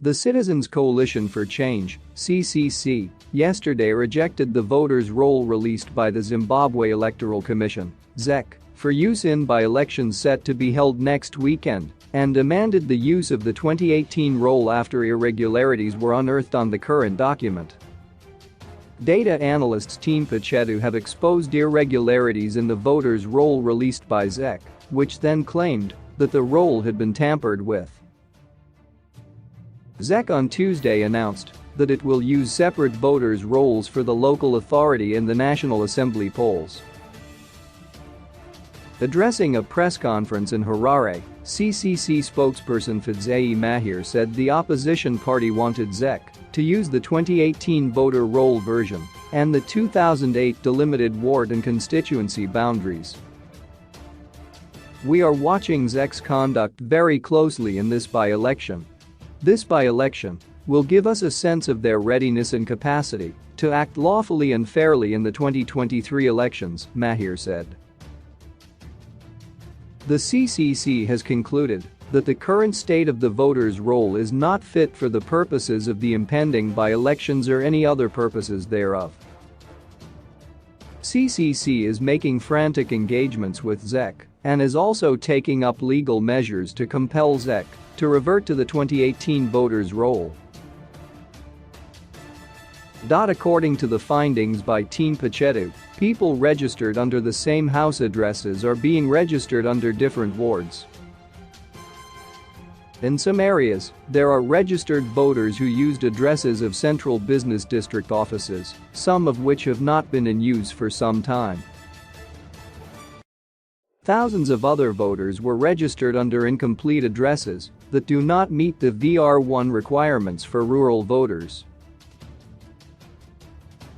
The Citizens Coalition for Change, CCC, yesterday rejected the voters' roll released by the Zimbabwe Electoral Commission, ZEC, for use in by-elections set to be held next weekend, and demanded the use of the 2018 roll after irregularities were unearthed on the current document. Data analysts Team Pachetu have exposed irregularities in the voters' roll released by ZEC, which then claimed that the roll had been tampered with. ZEC on Tuesday announced that it will use separate voters' rolls for the local authority and the National Assembly polls. Addressing a press conference in Harare, CCC spokesperson Fadzayi Mahir said the opposition party wanted ZEC to use the 2018 voter roll version and the 2008 delimited ward and constituency boundaries. "We are watching ZEC's conduct very closely in this by-election. This by-election will give us a sense of their readiness and capacity to act lawfully and fairly in the 2023 elections," Mahir said. The CCC has concluded that the current state of the voters' roll is not fit for the purposes of the impending by-elections or any other purposes thereof. CCC is making frantic engagements with ZEC and is also taking up legal measures to compel ZEC to revert to the 2018 voters' roll. According to the findings by Team Pachetu, people registered under the same house addresses are being registered under different wards. In some areas, there are registered voters who used addresses of central business district offices, some of which have not been in use for some time. Thousands of other voters were registered under incomplete addresses that do not meet the VR1 requirements for rural voters.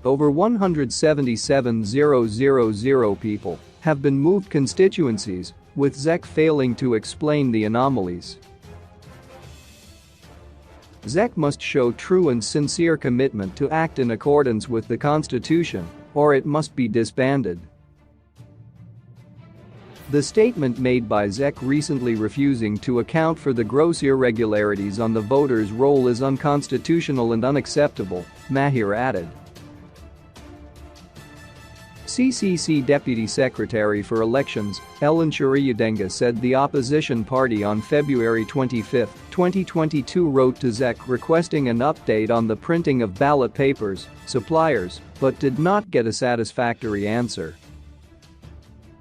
Over 177,000 people have been moved constituencies, with ZEC failing to explain the anomalies. ZEC must show true and sincere commitment to act in accordance with the Constitution, or it must be disbanded. The statement made by ZEC recently refusing to account for the gross irregularities on the voters' roll is unconstitutional and unacceptable, Mahir added. CCC Deputy Secretary for Elections, Ellen Shiriyudenga said the opposition party on February 25, 2022 wrote to ZEC requesting an update on the printing of ballot papers, suppliers, but did not get a satisfactory answer.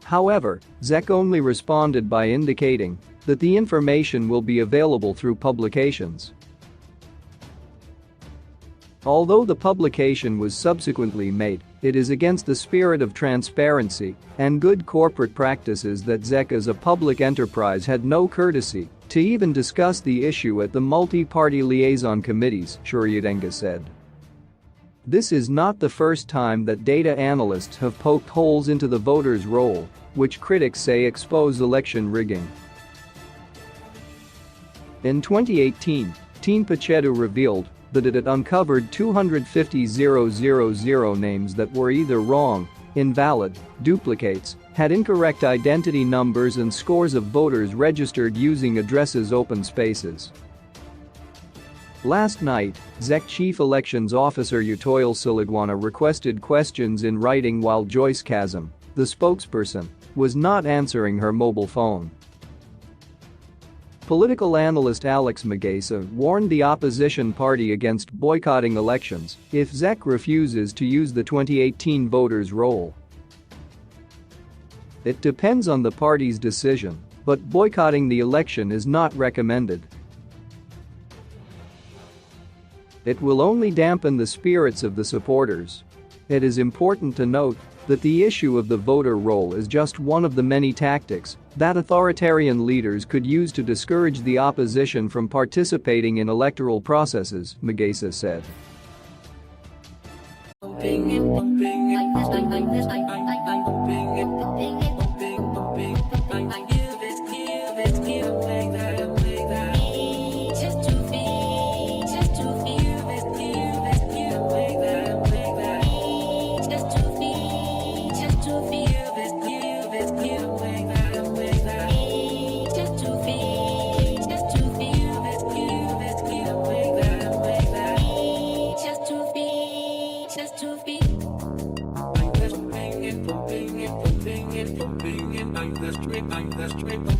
However, ZEC only responded by indicating that the information will be available through publications. Although the publication was subsequently made, it is against the spirit of transparency and good corporate practices that ZEC as a public enterprise had no courtesy to even discuss the issue at the multi-party liaison committees, Shiriyudenga said. This is not the first time that data analysts have poked holes into the voters' roll, which critics say expose election rigging. In 2018, Team Pachetu revealed that it had uncovered 250,000 names that were either wrong, invalid, duplicates, had incorrect identity numbers and scores of voters registered using addresses open spaces. Last night, ZEC Chief Elections Officer Utoyle Siligwana requested questions in writing while Joyce Kazim, the spokesperson, was not answering her mobile phone. Political analyst Alex Magesa warned the opposition party against boycotting elections if ZEC refuses to use the 2018 voters' roll. It depends on the party's decision, but boycotting the election is not recommended. It will only dampen the spirits of the supporters. It is important to note that the issue of the voter roll is just one of the many tactics that authoritarian leaders could use to discourage the opposition from participating in electoral processes, Magesa said. Let's make